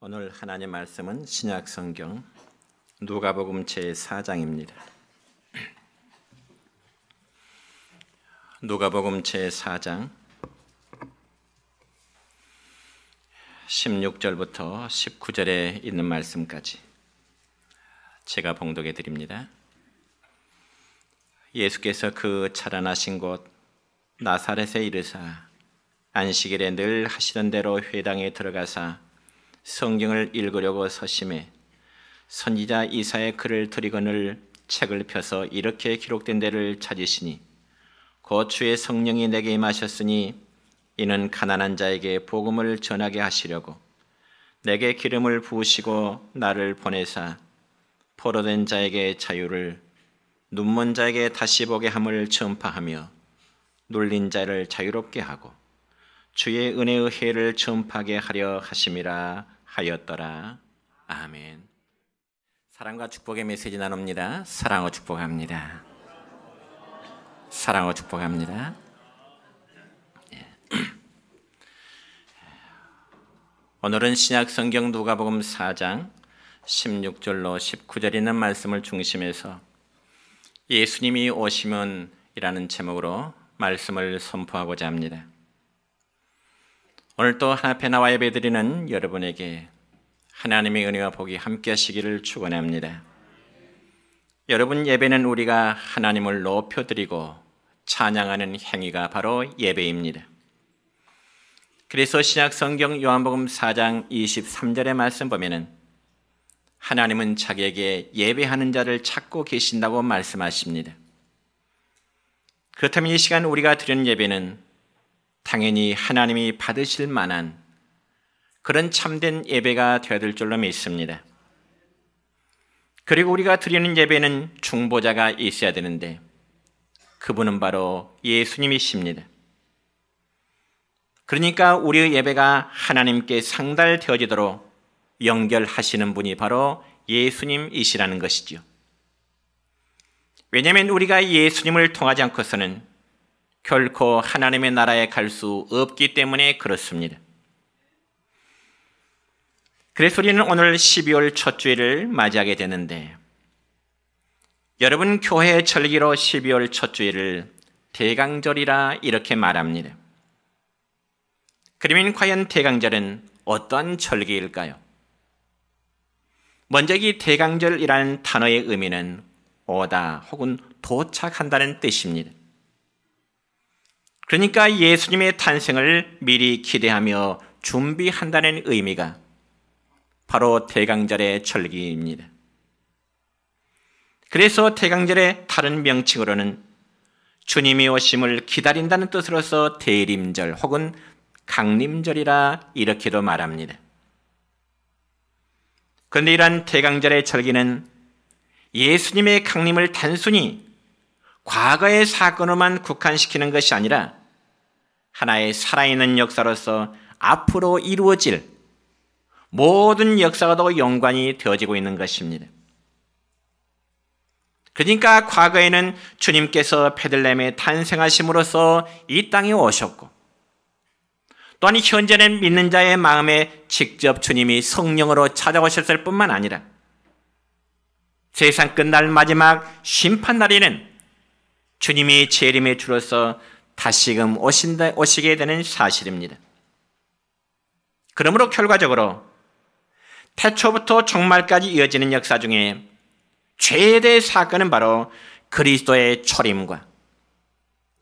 오늘 하나님 말씀은 신약 성경 누가복음 제4장입니다. 누가복음 제4장 16절부터 19절에 있는 말씀까지 제가 봉독해 드립니다. 예수께서 그 자라나신 곳 나사렛에 이르사 안식일에 늘 하시던 대로 회당에 들어가사 성경을 읽으려고 서심해 선지자 이사야의 글을 들이거늘 책을 펴서 이렇게 기록된 데를 찾으시니 곧 주의 성령이 내게 임하셨으니 이는 가난한 자에게 복음을 전하게 하시려고 내게 기름을 부으시고 나를 보내사 포로된 자에게 자유를 눈먼 자에게 다시 보게 함을 전파하며 눌린 자를 자유롭게 하고 주의 은혜의 해를 전파하게 하려 하심이라 하였더라. 아멘. 사랑과 축복의 메시지 나눕니다. 사랑과 축복합니다. 사랑과 축복합니다. 오늘은 신약 성경 누가복음 4장 16절로 19절 있는 말씀을 중심해서 예수님이 오시면 이라는 제목으로 말씀을 선포하고자 합니다. 오늘 또 하나님 앞에 나와 예배드리는 여러분에게 하나님의 은혜와 복이 함께 하시기를 축원합니다. 여러분, 예배는 우리가 하나님을 높여드리고 찬양하는 행위가 바로 예배입니다. 그래서 신약 성경 요한복음 4장 23절의 말씀 보면은 하나님은 자기에게 예배하는 자를 찾고 계신다고 말씀하십니다. 그렇다면 이 시간 우리가 드리는 예배는 당연히 하나님이 받으실 만한 그런 참된 예배가 되어야 될 줄로 믿습니다. 그리고 우리가 드리는 예배는 중보자가 있어야 되는데 그분은 바로 예수님이십니다. 그러니까 우리의 예배가 하나님께 상달되어지도록 연결하시는 분이 바로 예수님이시라는 것이죠. 왜냐하면 우리가 예수님을 통하지 않고서는 결코 하나님의 나라에 갈 수 없기 때문에 그렇습니다. 그래서 우리는 오늘 12월 첫 주일을 맞이하게 되는데 여러분, 교회의 절기로 12월 첫 주일을 대강절이라 이렇게 말합니다. 그러면 과연 대강절은 어떤 절기일까요? 먼저 이 대강절이라는 단어의 의미는 오다 혹은 도착한다는 뜻입니다. 그러니까 예수님의 탄생을 미리 기대하며 준비한다는 의미가 바로 대강절의 절기입니다. 그래서 대강절의 다른 명칭으로는 주님이 오심을 기다린다는 뜻으로서 대림절 혹은 강림절이라 이렇게도 말합니다. 그런데 이러한 대강절의 절기는 예수님의 강림을 단순히 과거의 사건으로만 국한시키는 것이 아니라 하나의 살아있는 역사로서 앞으로 이루어질 모든 역사와도 연관이 되어지고 있는 것입니다. 그러니까 과거에는 주님께서 베들레헴에 탄생하심으로써 이 땅에 오셨고 또한 현재는 믿는 자의 마음에 직접 주님이 성령으로 찾아오셨을 뿐만 아니라 세상 끝날 마지막 심판날에는 주님이 재림의 주로서 다시금 오시게 되는 사실입니다. 그러므로 결과적으로 태초부터 종말까지 이어지는 역사 중에 최대 사건은 바로 그리스도의 초림과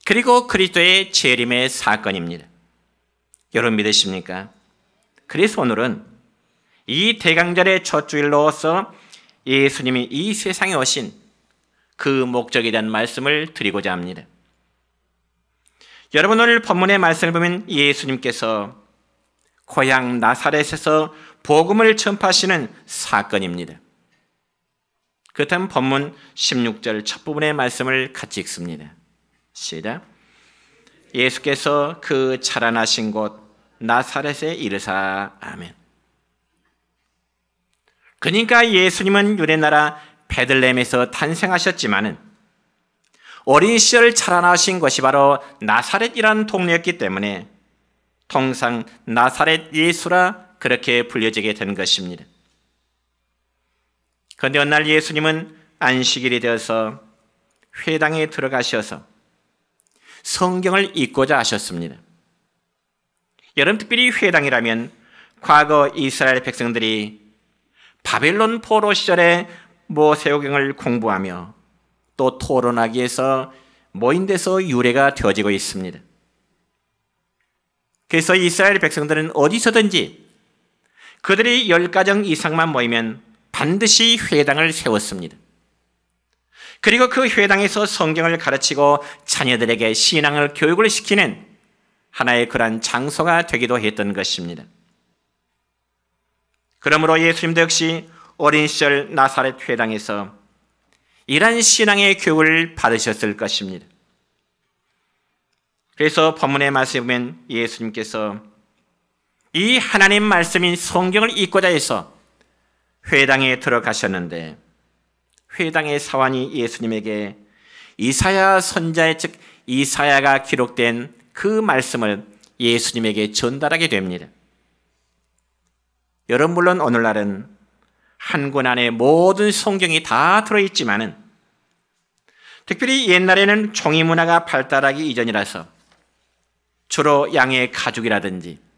그리고 그리스도의 재림의 사건입니다. 여러분 믿으십니까? 그래서 오늘은 이 대강절의 첫 주일로서 예수님이 이 세상에 오신 그 목적에 대한 말씀을 드리고자 합니다. 여러분, 오늘 본문의 말씀을 보면 예수님께서 고향 나사렛에서 복음을 전파하시는 사건입니다. 그렇다면 본문 16절 첫 부분의 말씀을 같이 읽습니다. 시작. 예수께서 그 자라나신 곳 나사렛에 이르사. 아멘. 그러니까 예수님은 유대나라 베들레헴에서 탄생하셨지만은 어린 시절 자라나신 것이 바로 나사렛이라는 동네였기 때문에 통상 나사렛 예수라 그렇게 불려지게 된 것입니다. 그런데 어느 날 예수님은 안식일이 되어서 회당에 들어가셔서 성경을 읽고자 하셨습니다. 여러분, 특별히 회당이라면 과거 이스라엘 백성들이 바벨론 포로 시절에 모세오경을 공부하며 또 토론하기 위해서 모인 데서 유래가 되어지고 있습니다. 그래서 이스라엘 백성들은 어디서든지 그들이 10가정 이상만 모이면 반드시 회당을 세웠습니다. 그리고 그 회당에서 성경을 가르치고 자녀들에게 신앙을 교육을 시키는 하나의 그러한 장소가 되기도 했던 것입니다. 그러므로 예수님도 역시 어린 시절 나사렛 회당에서 이러한 신앙의 교육을 받으셨을 것입니다. 그래서 본문의 말씀에 보면 예수님께서 이 하나님 말씀인 성경을 읽고자 해서 회당에 들어가셨는데, 회당의 사환이 예수님에게 이사야 선지자, 즉 이사야가 기록된 그 말씀을 예수님에게 전달하게 됩니다. 여러분, 물론 오늘날은 한 권 안에 모든 성경이 다 들어있지만은, 특별히 옛날에는 종이 문화가 발달하기 이전이라서 주로 양의 가죽이라든지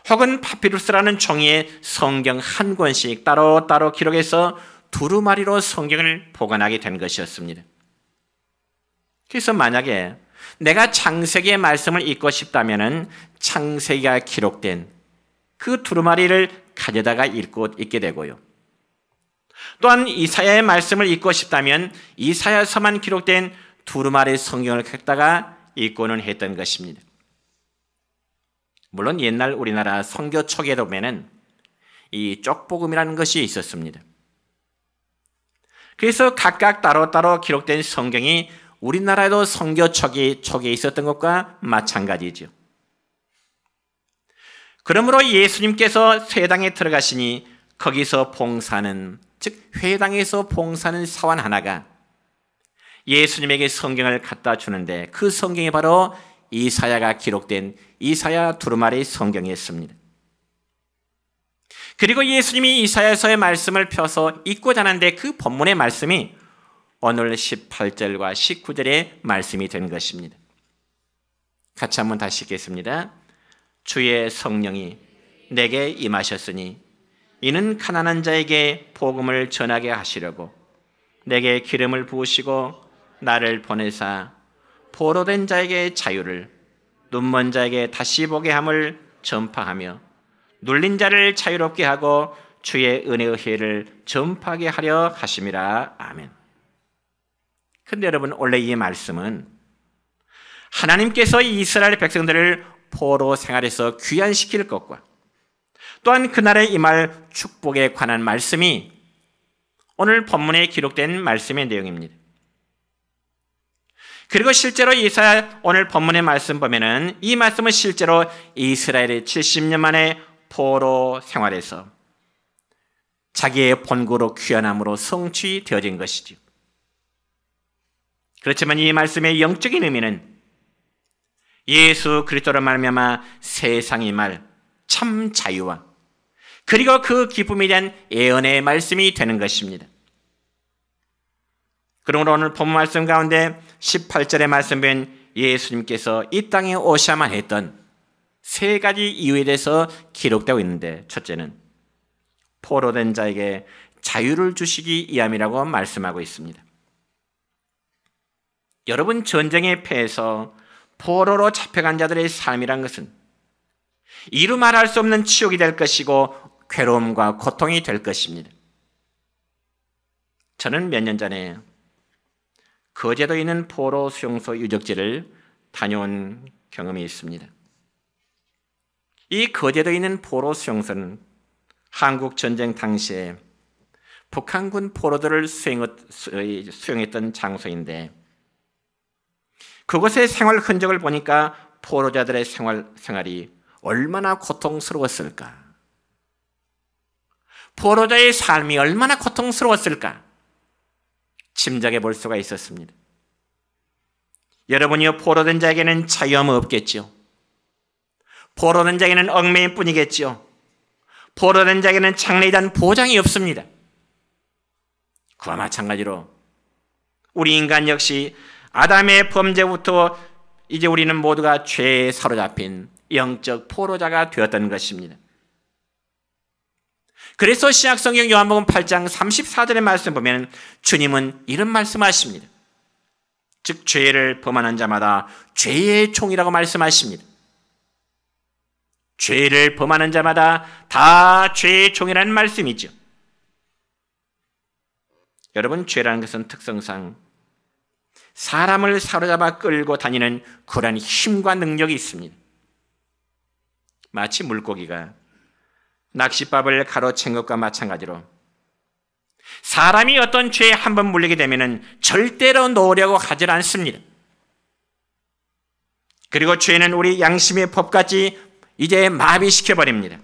혹은 파피루스라는 종이에 성경 한 권씩 따로따로 기록해서 두루마리로 성경을 보관하게 된 것이었습니다. 그래서 만약에 내가 창세기의 말씀을 읽고 싶다면 창세기가 기록된 그 두루마리를 가져다가 읽게 되고요. 또한 이사야의 말씀을 읽고 싶다면 이사야서만 기록된 두루마리 성경을 갖다가 읽고는 했던 것입니다. 물론 옛날 우리나라 선교 초기에도 보면은 이 쪽복음이라는 것이 있었습니다. 그래서 각각 따로따로 기록된 성경이 우리나라에도 선교 초기에 있었던 것과 마찬가지죠. 그러므로 예수님께서 회당에 들어가시니 거기서 봉사하는, 즉 회당에서 봉사하는 사원 하나가 예수님에게 성경을 갖다 주는데, 그 성경이 바로 이사야가 기록된 이사야 두루마리 성경이었습니다. 그리고 예수님이 이사야서의 말씀을 펴서 읽고자 하는데 그 본문의 말씀이 오늘 18절과 19절의 말씀이 된 것입니다. 같이 한번 다시 읽겠습니다. 주의 성령이 내게 임하셨으니 이는 가난한 자에게 복음을 전하게 하시려고 내게 기름을 부으시고 나를 보내사 포로된 자에게 자유를, 눈먼 자에게 다시 보게 함을 전파하며 눌린 자를 자유롭게 하고 주의 은혜의 해를 전파하게 하려 하심이라. 아멘. 근데 여러분, 원래 이 말씀은 하나님께서 이스라엘 백성들을 포로 생활에서 귀환시킬 것과 또한 그날에 임할 축복에 관한 말씀이 오늘 본문에 기록된 말씀의 내용입니다. 그리고 실제로 이사야 오늘 본문의 말씀 보면은 이 말씀은 실제로 이스라엘의 70년 만에 포로 생활에서 자기의 본국으로 귀환함으로 성취되어진 것이죠. 그렇지만 이 말씀의 영적인 의미는 예수 그리스도로 말미암아 세상이 말 참 자유와 그리고 그 기쁨에 대한 예언의 말씀이 되는 것입니다. 그러므로 오늘 본문 말씀 가운데 18절의 말씀 보면 예수님께서 이 땅에 오셔야만 했던 세 가지 이유에 대해서 기록되고 있는데, 첫째는 포로된 자에게 자유를 주시기 위함이라고 말씀하고 있습니다. 여러분, 전쟁에 패해서 포로로 잡혀간 자들의 삶이란 것은 이루 말할 수 없는 치욕이 될 것이고 괴로움과 고통이 될 것입니다. 저는 몇 년 전에 거제도에 있는 포로 수용소 유적지를 다녀온 경험이 있습니다. 이 거제도에 있는 포로 수용소는 한국 전쟁 당시에 북한군 포로들을 수용했던 장소인데, 그곳의 생활 흔적을 보니까 포로자들의 생활이 얼마나 고통스러웠을까, 포로자의 삶이 얼마나 고통스러웠을까 짐작해 볼 수가 있었습니다. 여러분이요, 포로된 자에게는 자유함은 없겠죠. 포로된 자에게는 얽매임 뿐이겠죠. 포로된 자에게는 장래에 대한 보장이 없습니다. 그와 마찬가지로 우리 인간 역시 아담의 범죄부터 이제 우리는 모두가 죄에 사로잡힌 영적 포로자가 되었던 것입니다. 그래서 신약성경 요한복음 8장 34절의 말씀 보면 주님은 이런 말씀하십니다. 즉 죄를 범하는 자마다 죄의 종이라고 말씀하십니다. 죄를 범하는 자마다 다 죄의 종이라는 말씀이죠. 여러분, 죄라는 것은 특성상 사람을 사로잡아 끌고 다니는 그러한 힘과 능력이 있습니다. 마치 물고기가 낚싯밥을 가로챈 것과 마찬가지로 사람이 어떤 죄에 한번 물리게 되면 절대로 놓으려고 하질 않습니다. 그리고 죄는 우리 양심의 법까지 이제 마비시켜버립니다.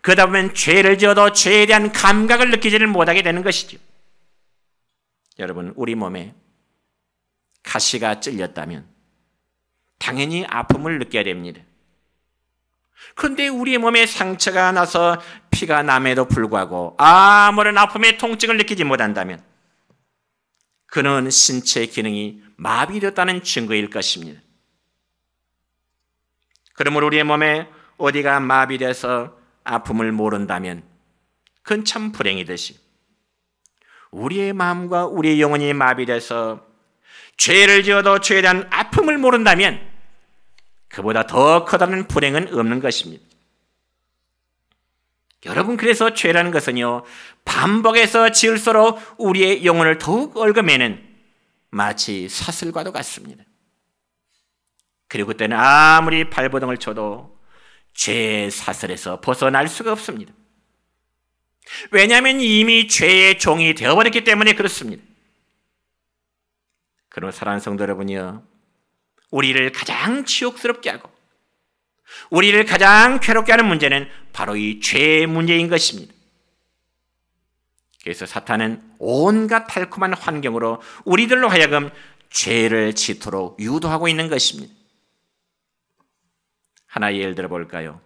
그러다 보면 죄를 지어도 죄에 대한 감각을 느끼지를 못하게 되는 것이죠. 여러분, 우리 몸에 가시가 찔렸다면 당연히 아픔을 느껴야 됩니다. 그런데 우리의 몸에 상처가 나서 피가 남에도 불구하고 아무런 아픔의 통증을 느끼지 못한다면 그는 신체 기능이 마비되었다는 증거일 것입니다. 그러므로 우리의 몸에 어디가 마비돼서 아픔을 모른다면 그건 참 불행이듯이 우리의 마음과 우리의 영혼이 마비돼서 죄를 지어도 죄에 대한 아픔을 모른다면 그보다 더 커다란 불행은 없는 것입니다. 여러분, 그래서 죄라는 것은요, 반복해서 지을수록 우리의 영혼을 더욱 얽어매는 마치 사슬과도 같습니다. 그리고 그때는 아무리 발버둥을 쳐도 죄의 사슬에서 벗어날 수가 없습니다. 왜냐하면 이미 죄의 종이 되어버렸기 때문에 그렇습니다. 그러나 사랑하는 성도 여러분이요, 우리를 가장 치욕스럽게 하고 우리를 가장 괴롭게 하는 문제는 바로 이 죄의 문제인 것입니다. 그래서 사탄은 온갖 달콤한 환경으로 우리들로 하여금 죄를 짓도록 유도하고 있는 것입니다. 하나의 예를 들어 볼까요?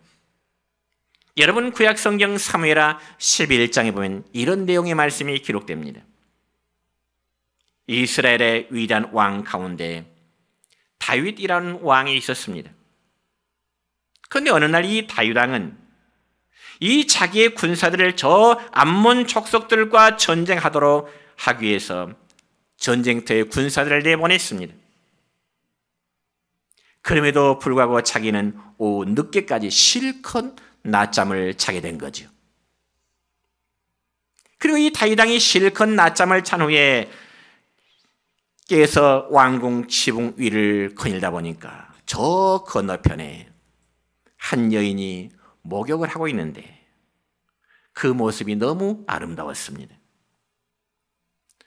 여러분, 구약성경 사무엘하 11장에 보면 이런 내용의 말씀이 기록됩니다. 이스라엘의 위대한 왕 가운데 다윗이라는 왕이 있었습니다. 그런데 어느 날 이 다윗 왕은 이 자기의 군사들을 저 암몬 족속들과 전쟁하도록 하기 위해서 전쟁터에 군사들을 내보냈습니다. 그럼에도 불구하고 자기는 오후 늦게까지 실컷 낮잠을 자게 된 거죠. 그리고 이 다윗 왕이 실컷 낮잠을 잔 후에 깨서 왕궁 지붕 위를 거닐다 보니까 저 건너편에 한 여인이 목욕을 하고 있는데 그 모습이 너무 아름다웠습니다.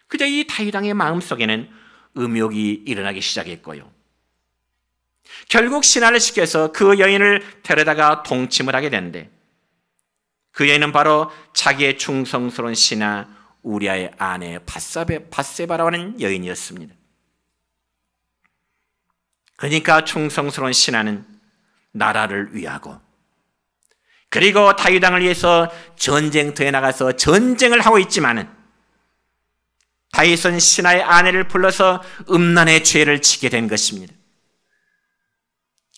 그저 이 다윗 왕의 마음속에는 음욕이 일어나기 시작했고요. 결국 신하를 시켜서 그 여인을 데려다가 동침을 하게 되는데 그 여인은 바로 자기의 충성스러운 신하 우리아의 아내 밧세바라고 하는 여인이었습니다. 그러니까 충성스러운 신하는 나라를 위하고 그리고 다윗 왕을 위해서 전쟁터에 나가서 전쟁을 하고 있지만은 다윗은 신하의 아내를 불러서 음란의 죄를 지게 된 것입니다.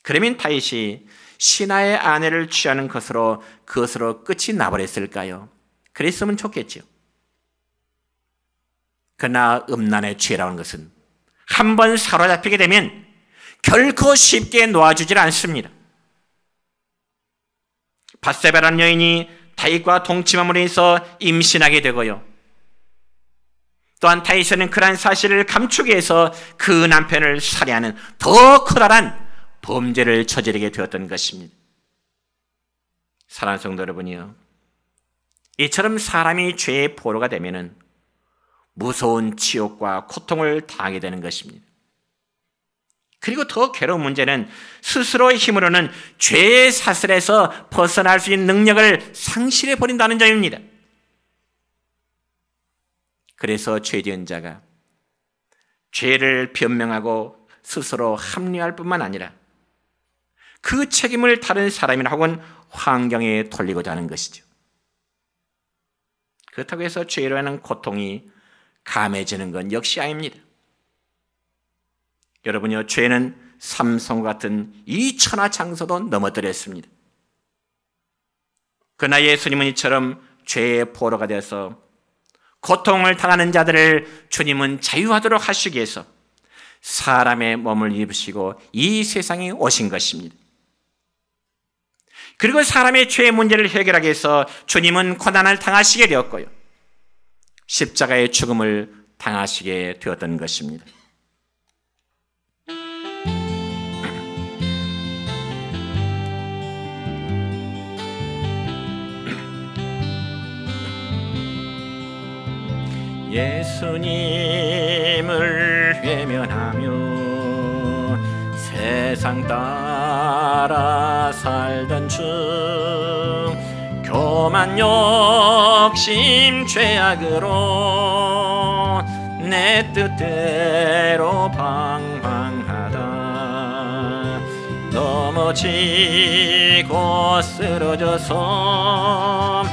그러면 다윗이 신하의 아내를 취하는 것으로 그것으로 끝이 나버렸을까요? 그랬으면 좋겠죠. 그러나 음란의 죄라는 것은 한번 사로잡히게 되면 결코 쉽게 놓아주질 않습니다. 밧세바라는 여인이 다윗과 동침함으로 인해서 임신하게 되고요. 또한 다윗은 그러한 사실을 감추기 위해서 그 남편을 살해하는 더 커다란 범죄를 저지르게 되었던 것입니다. 사랑하는 성도 여러분이요, 이처럼 사람이 죄의 포로가 되면은 무서운 지옥과 고통을 당하게 되는 것입니다. 그리고 더 괴로운 문제는 스스로의 힘으로는 죄의 사슬에서 벗어날 수 있는 능력을 상실해 버린다는 점입니다. 그래서 죄지은 자가 죄를 변명하고 스스로 합리화할 뿐만 아니라 그 책임을 다른 사람이나 혹은 환경에 돌리고자 하는 것이죠. 그렇다고 해서 죄로 인한 고통이 감해지는 건 역시 아닙니다. 여러분요, 죄는 삼손과 같은 이 천하장소도 넘어뜨렸습니다. 그러나 예수님은 이처럼 죄의 포로가 되어서 고통을 당하는 자들을 주님은 자유하도록 하시기 위해서 사람의 몸을 입으시고 이 세상에 오신 것입니다. 그리고 사람의 죄의 문제를 해결하기 위해서 주님은 고난을 당하시게 되었고요, 십자가의 죽음을 당하시게 되었던 것입니다. 예수님을 외면하며 세상 따라 살던 중 교만 욕심 죄악으로 내 뜻대로 방황하다 넘어지고 쓰러져서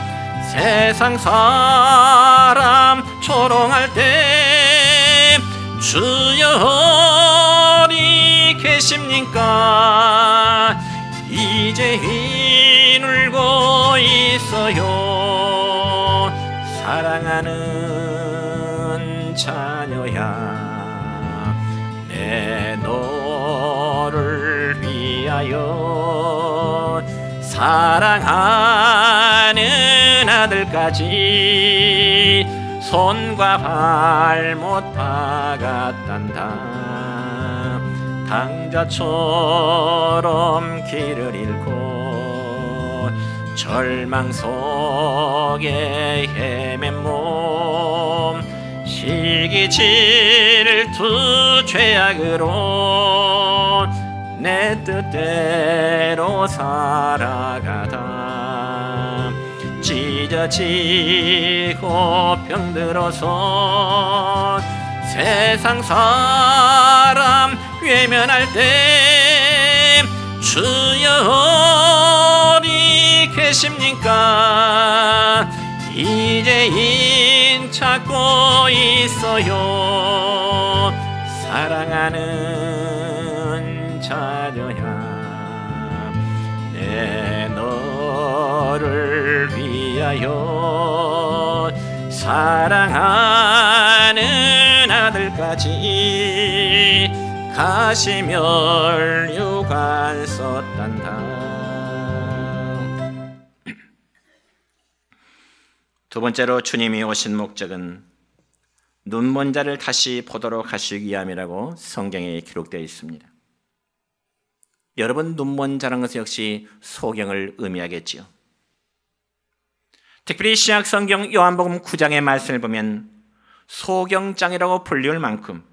세상 사람 조롱할 때 주여 어디 계십니까? 이제 울고 있어요. 사랑하는 자녀야, 내 너를 위하여 사랑하는 아들까지 손과 발못 박았단다. 당자처럼 길을 잃고 절망 속에 헤맨 몸 시기 질투 죄악으로 내 뜻대로 살아가다 찢어지고 병들어서 세상 사람 외면할 때 주여 어디 계십니까? 이제 인 찾고 있어요. 사랑하는 자녀야, 내 너를 위하여 사랑하는 아들까지 가시멸류관 썼단다. 두 번째로 주님이 오신 목적은 눈먼 자를 다시 보도록 하시기 위함이라고 성경에 기록되어 있습니다. 여러분, 눈먼 자라는 것은 역시 소경을 의미하겠지요. 특별히 신약 성경 요한복음 9장의 말씀을 보면 소경장이라고 불리울 만큼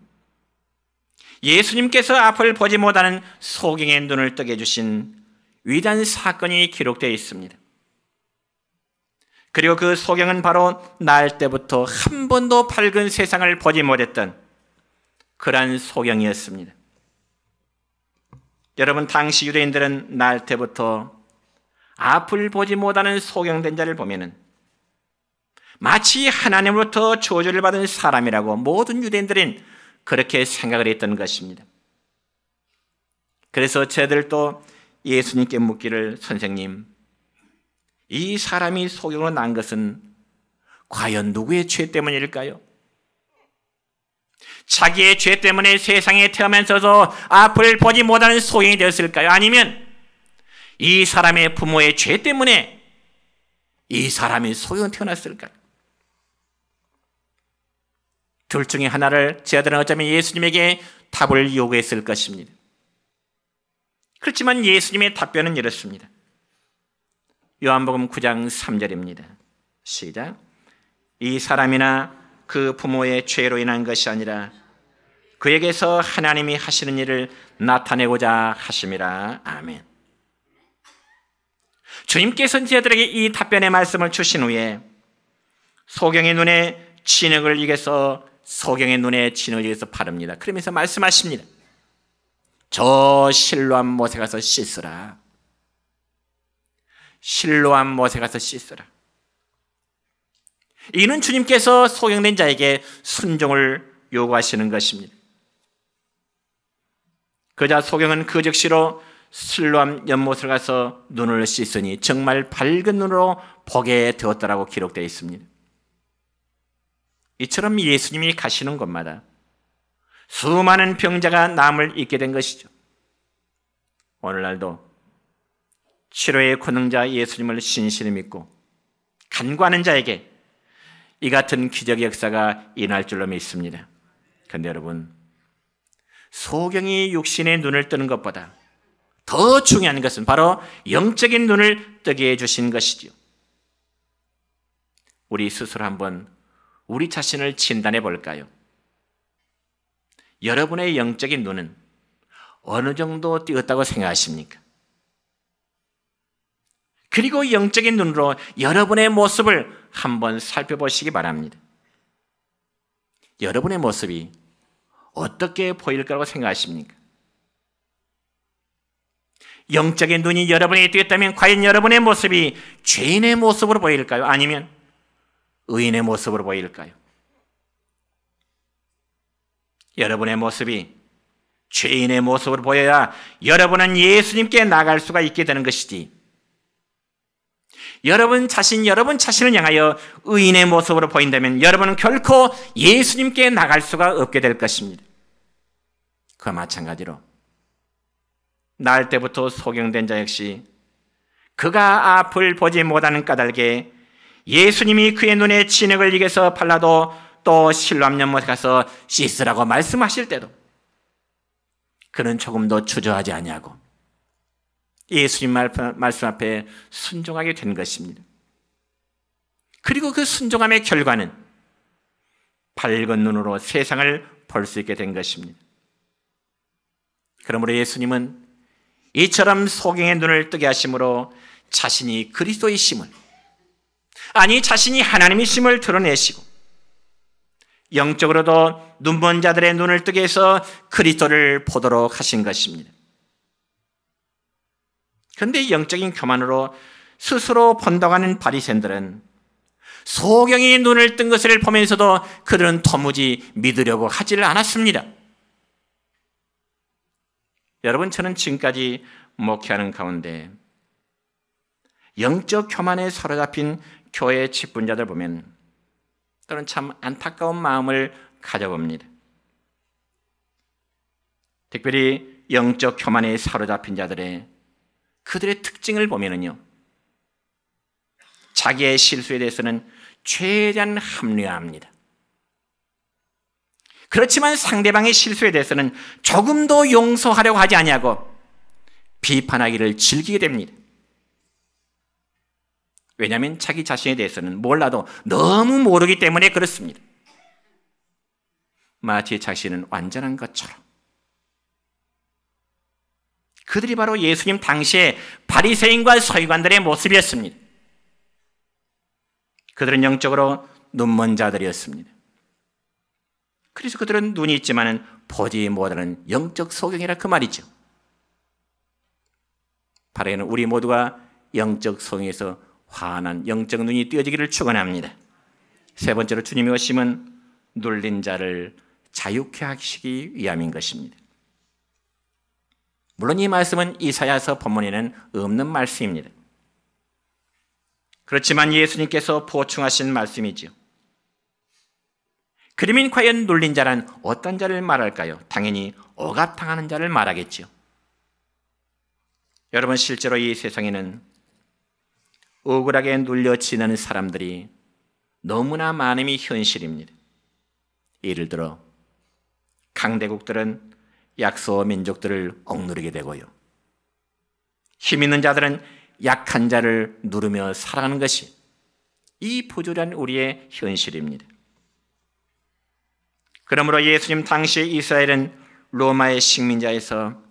예수님께서 앞을 보지 못하는 소경의 눈을 뜨게 해주신 위대한 사건이 기록되어 있습니다. 그리고 그 소경은 바로 날 때부터 한 번도 밝은 세상을 보지 못했던 그러한 소경이었습니다. 여러분, 당시 유대인들은 날 때부터 앞을 보지 못하는 소경된 자를 보면은 마치 하나님으로부터 저주를 받은 사람이라고 모든 유대인들은 그렇게 생각을 했던 것입니다. 그래서 저들도 예수님께 묻기를, 선생님, 이 사람이 소경으로 난 것은 과연 누구의 죄 때문일까요? 자기의 죄 때문에 세상에 태어나면서도 앞을 보지 못하는 소경이 되었을까요? 아니면 이 사람의 부모의 죄 때문에 이 사람이 소경으로 태어났을까요? 둘 중에 하나를 제자들은 어쩌면 예수님에게 답을 요구했을 것입니다. 그렇지만 예수님의 답변은 이렇습니다. 요한복음 9장 3절입니다. 시작. 이 사람이나 그 부모의 죄로 인한 것이 아니라 그에게서 하나님이 하시는 일을 나타내고자 하심이라. 아멘. 주님께서는 제자들에게 이 답변의 말씀을 주신 후에 소경의 눈에 진흙을 이겨서 소경의 눈에 진흙을 이겨서 바릅니다. 그러면서 말씀하십니다. 저 실로암 못에 가서 씻으라. 실로암 못에 가서 씻으라. 이는 주님께서 소경된 자에게 순종을 요구하시는 것입니다. 그자 소경은 그 즉시로 실로암 연못을 가서 눈을 씻으니 정말 밝은 눈으로 보게 되었다라고 기록되어 있습니다. 이처럼 예수님이 가시는 곳마다 수많은 병자가 남을 잊게 된 것이죠. 오늘날도 치료의 권능자 예수님을 신실히 믿고 간구하는 자에게 이 같은 기적의 역사가 일어날 줄로 믿습니다. 그런데 여러분, 소경이 육신의 눈을 뜨는 것보다 더 중요한 것은 바로 영적인 눈을 뜨게 해주신 것이지요. 우리 스스로 한번 우리 자신을 진단해 볼까요? 여러분의 영적인 눈은 어느 정도 띄었다고 생각하십니까? 그리고 영적인 눈으로 여러분의 모습을 한번 살펴보시기 바랍니다. 여러분의 모습이 어떻게 보일 거라고 생각하십니까? 영적인 눈이 여러분에게 띄었다면 과연 여러분의 모습이 죄인의 모습으로 보일까요? 아니면 의인의 모습으로 보일까요? 여러분의 모습이 죄인의 모습으로 보여야 여러분은 예수님께 나갈 수가 있게 되는 것이지, 여러분 자신을 향하여 의인의 모습으로 보인다면 여러분은 결코 예수님께 나갈 수가 없게 될 것입니다. 그와 마찬가지로 날 때부터 소경된 자 역시 그가 앞을 보지 못하는 까닭에 예수님이 그의 눈에 진액을 이겨서 발라도 또 실로암 연못에 가서 씻으라고 말씀하실 때도 그는 조금도 주저하지 아니하고 예수님 말씀 앞에 순종하게 된 것입니다. 그리고 그 순종함의 결과는 밝은 눈으로 세상을 볼 수 있게 된 것입니다. 그러므로 예수님은 이처럼 소경의 눈을 뜨게 하심으로 자신이 그리스도이심을, 아니 자신이 하나님이심을 드러내시고 영적으로도 눈먼 자들의 눈을 뜨게 해서 그리스도를 보도록 하신 것입니다. 그런데 영적인 교만으로 스스로 본다고 하는 바리새인들은 소경이 눈을 뜬 것을 보면서도 그들은 도무지 믿으려고 하지를 않았습니다. 여러분, 저는 지금까지 목회하는 가운데 영적 교만에 사로잡힌 교회 직분자들 보면 저는 참 안타까운 마음을 가져봅니다. 특별히 영적 교만에 사로잡힌 자들의 그들의 특징을 보면은요, 자기의 실수에 대해서는 최대한 합리화합니다. 그렇지만 상대방의 실수에 대해서는 조금도 용서하려고 하지 아니하고 비판하기를 즐기게 됩니다. 왜냐하면 자기 자신에 대해서는 몰라도 너무 모르기 때문에 그렇습니다. 마치 자신은 완전한 것처럼. 그들이 바로 예수님 당시의 바리새인과 서기관들의 모습이었습니다. 그들은 영적으로 눈먼 자들이었습니다. 그래서 그들은 눈이 있지만 보지 못하는 영적 소경이라 그 말이죠. 바라는 우리 모두가 영적 소경에서 환한 영적 눈이 띄어지기를 축원합니다. 세 번째로 주님의 오심은 눌린 자를 자유케 하시기 위함인 것입니다. 물론 이 말씀은 이사야서 본문에는 없는 말씀입니다. 그렇지만 예수님께서 보충하신 말씀이지요. 그러면 과연 눌린 자란 어떤 자를 말할까요? 당연히 억압당하는 자를 말하겠지요. 여러분, 실제로 이 세상에는 억울하게 눌려 지내는 사람들이 너무나 많음이 현실입니다. 예를 들어 강대국들은 약소 민족들을 억누르게 되고요, 힘 있는 자들은 약한 자를 누르며 살아가는 것이 이 부조리한 우리의 현실입니다. 그러므로 예수님 당시 이스라엘은 로마의 식민자에서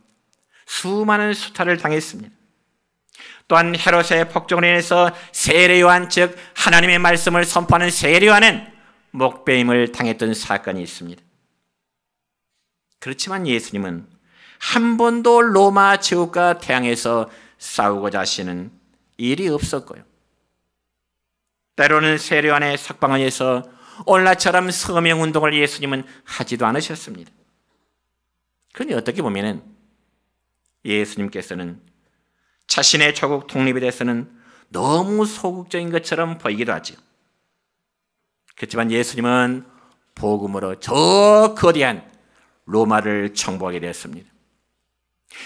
수많은 수탈을 당했습니다. 또한 헤롯의 폭정으로 인해서 세례 요한, 즉 하나님의 말씀을 선포하는 세례 요한은 목배임을 당했던 사건이 있습니다. 그렇지만 예수님은 한 번도 로마 제국과 대항해서 싸우고자 하시는 일이 없었고요. 때로는 세례요한의 석방원에서 오늘날처럼 서명운동을 예수님은 하지도 않으셨습니다. 그런데 어떻게 보면 예수님께서는 자신의 조국 독립에 대해서는 너무 소극적인 것처럼 보이기도 하죠. 그렇지만 예수님은 복음으로 저 거대한 로마를 정복하게 되었습니다.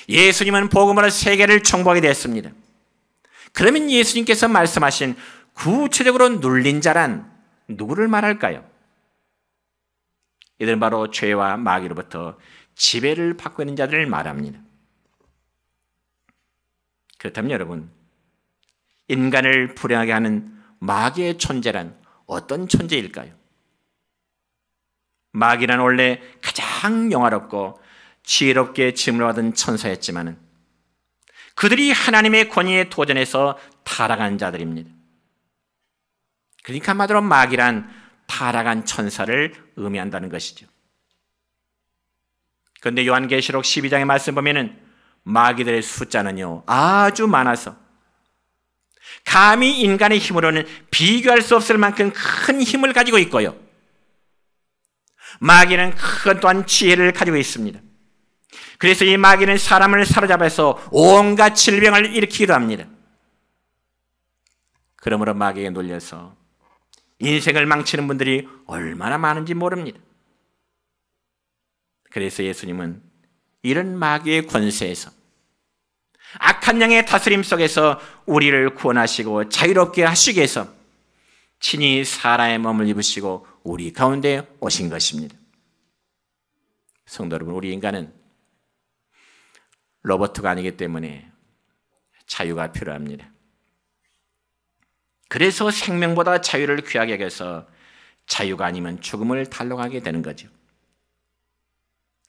예수님은 복음으로 세계를 정복하게 되었습니다. 그러면 예수님께서 말씀하신 구체적으로 눌린 자란 누구를 말할까요? 이들은 바로 죄와 마귀로부터 지배를 받고 있는 자들을 말합니다. 그렇다면 여러분, 인간을 불행하게 하는 마귀의 존재란 어떤 존재일까요? 마귀란 원래 가장 영화롭고 지혜롭게 지음을 받은 천사였지만 그들이 하나님의 권위에 도전해서 타락한 자들입니다. 그러니까 한마디로 마귀란 타락한 천사를 의미한다는 것이죠. 그런데 요한계시록 12장의 말씀 보면은 마귀들의 숫자는요 아주 많아서 감히 인간의 힘으로는 비교할 수 없을 만큼 큰 힘을 가지고 있고요. 마귀는 큰 또한 지혜를 가지고 있습니다. 그래서 이 마귀는 사람을 사로잡아서 온갖 질병을 일으키기도 합니다. 그러므로 마귀에 놀려서 인생을 망치는 분들이 얼마나 많은지 모릅니다. 그래서 예수님은 이런 마귀의 권세에서 악한 영의 다스림 속에서 우리를 구원하시고 자유롭게 하시기 위해서 친히 사람의 몸을 입으시고 우리 가운데 오신 것입니다. 성도 여러분, 우리 인간은 로봇가 아니기 때문에 자유가 필요합니다. 그래서 생명보다 자유를 귀하게 여겨서 자유가 아니면 죽음을 달러가게 되는 거죠.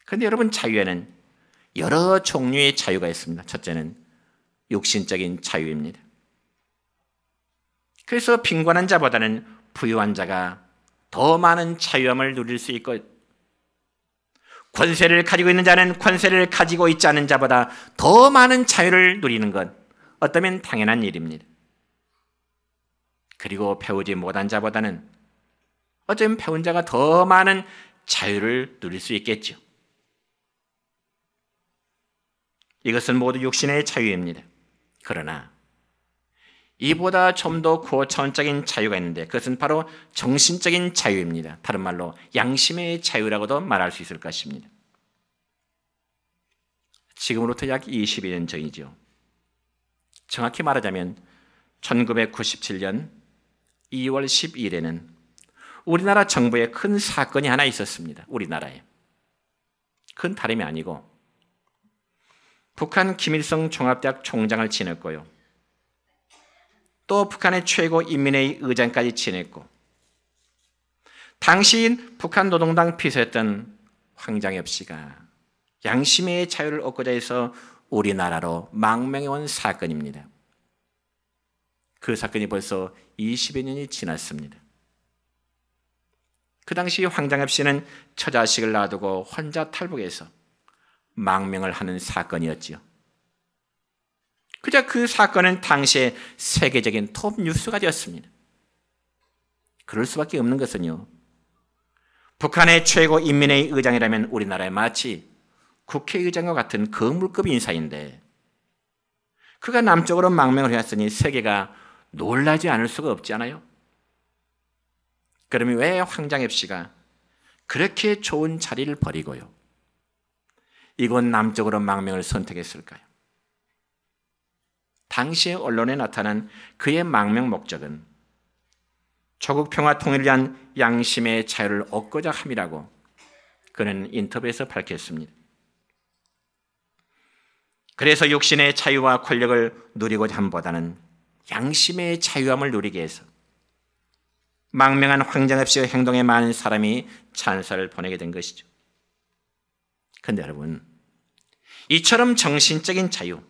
그런데 여러분, 자유에는 여러 종류의 자유가 있습니다. 첫째는 육신적인 자유입니다. 그래서 빈곤한 자보다는 부유한 자가 더 많은 자유함을 누릴 수 있고, 권세를 가지고 있는 자는 권세를 가지고 있지 않은 자보다 더 많은 자유를 누리는 것, 어쩌면 당연한 일입니다. 그리고 배우지 못한 자보다는 어쩌면 배운 자가 더 많은 자유를 누릴 수 있겠죠. 이것은 모두 육신의 자유입니다. 그러나 이보다 좀 더 고차원적인 자유가 있는데 그것은 바로 정신적인 자유입니다. 다른 말로 양심의 자유라고도 말할 수 있을 것입니다. 지금으로부터 약 22년 전이죠. 정확히 말하자면 1997년 2월 12일에는 우리나라 정부에 큰 사건이 하나 있었습니다. 우리나라에. 큰 다름이 아니고 북한 김일성 종합대학 총장을 지냈고요. 또 북한의 최고 인민회의 의장까지 지냈고, 당시 북한 노동당 비서였던 황장엽 씨가 양심의 자유를 얻고자 해서 우리나라로 망명해 온 사건입니다. 그 사건이 벌써 20여 년이 지났습니다. 그 당시 황장엽 씨는 처자식을 놔두고 혼자 탈북해서 망명을 하는 사건이었지요. 그저 그 사건은 당시에 세계적인 톱 뉴스가 되었습니다. 그럴 수밖에 없는 것은요, 북한의 최고 인민회의 의장이라면 우리나라에 마치 국회의장과 같은 거물급 인사인데 그가 남쪽으로 망명을 해왔으니 세계가 놀라지 않을 수가 없지 않아요? 그러면 왜 황장엽 씨가 그렇게 좋은 자리를 버리고요, 이곳 남쪽으로 망명을 선택했을까요? 당시의 언론에 나타난 그의 망명 목적은 조국 평화 통일을 위한 양심의 자유를 얻고자 함이라고 그는 인터뷰에서 밝혔습니다. 그래서 육신의 자유와 권력을 누리고자 함보다는 양심의 자유함을 누리기 위해서 망명한 황장엽 씨의 행동에 많은 사람이 찬사를 보내게 된 것이죠. 그런데 여러분, 이처럼 정신적인 자유,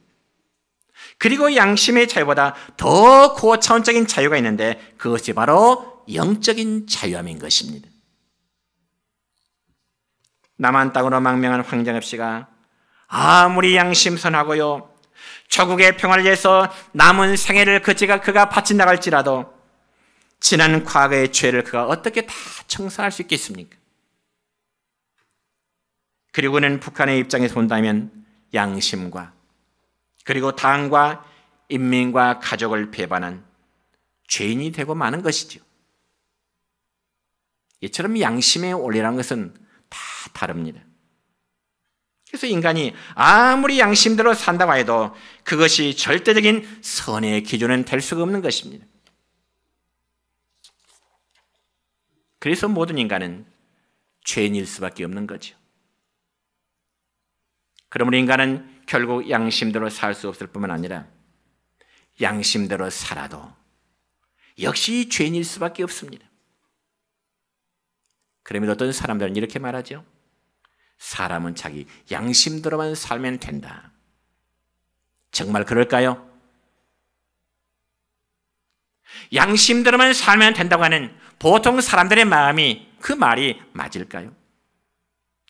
그리고 양심의 자유보다 더 고차원적인 자유가 있는데 그것이 바로 영적인 자유함인 것입니다. 남한 땅으로 망명한 황장엽 씨가 아무리 양심선하고요, 조국의 평화를 위해서 남은 생애를 그가 바친다 할지라도 지난 과거의 죄를 그가 어떻게 다 청산할 수 있겠습니까? 그리고는 북한의 입장에서 본다면 양심과 그리고 당과 인민과 가족을 배반한 죄인이 되고 마는 것이죠. 이처럼 양심의 원리라는 것은 다 다릅니다. 그래서 인간이 아무리 양심대로 산다고 해도 그것이 절대적인 선의 기준은 될 수가 없는 것입니다. 그래서 모든 인간은 죄인일 수밖에 없는 거죠. 그러므로 인간은 결국 양심대로 살 수 없을 뿐만 아니라 양심대로 살아도 역시 죄인일 수밖에 없습니다. 그러면 어떤 사람들은 이렇게 말하죠. 사람은 자기 양심대로만 살면 된다. 정말 그럴까요? 양심대로만 살면 된다고 하는 보통 사람들의 마음이 그 말이 맞을까요?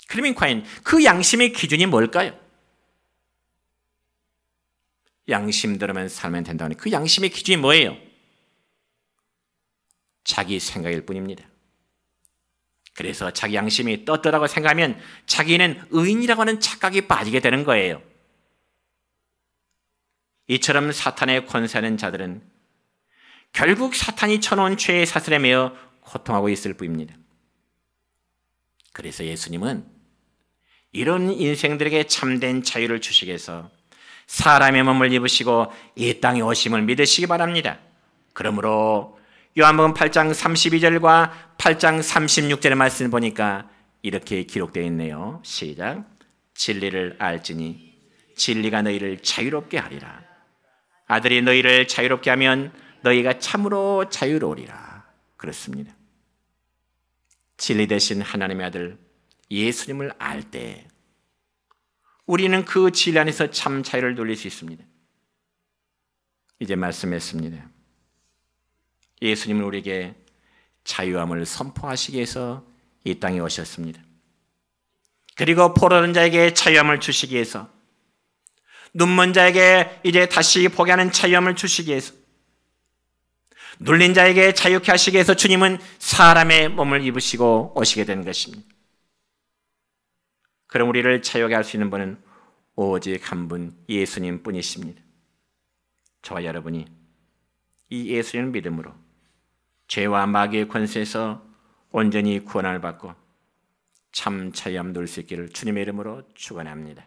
그러면 과연 그 양심의 기준이 뭘까요? 양심대로만 살면 된다고 하는 그 양심의 기준이 뭐예요? 자기 생각일 뿐입니다. 그래서 자기 양심이 떳떳하다고 생각하면 자기는 의인이라고 하는 착각에 빠지게 되는 거예요. 이처럼 사탄의 권세하는 자들은 결국 사탄이 쳐놓은 죄의 사슬에 매여 고통하고 있을 뿐입니다. 그래서 예수님은 이런 인생들에게 참된 자유를 주시기 위해서 사람의 몸을 입으시고 이 땅에 오심을 믿으시기 바랍니다. 그러므로 요한복음 8장 32절과 8장 36절의 말씀을 보니까 이렇게 기록되어 있네요. 시작. 진리를 알지니 진리가 너희를 자유롭게 하리라. 아들이 너희를 자유롭게 하면 너희가 참으로 자유로우리라. 그렇습니다. 진리 되신 하나님의 아들 예수님을 알 때 우리는 그 진리 안에서 참 자유를 누릴 수 있습니다. 이제 말씀했습니다. 예수님은 우리에게 자유함을 선포하시기 위해서 이 땅에 오셨습니다. 그리고 포로된 자에게 자유함을 주시기 위해서, 눈먼 자에게 이제 다시 보게 하는 자유함을 주시기 위해서, 눌린 자에게 자유케 하시기 위해서 주님은 사람의 몸을 입으시고 오시게 된 것입니다. 그럼 우리를 자유하게 할 수 있는 분은 오직 한 분, 예수님 뿐이십니다. 저와 여러분이 이 예수님을 믿음으로 죄와 마귀의 권세에서 온전히 구원을 받고 참 자유함 누릴 수 있기를 주님의 이름으로 축원합니다.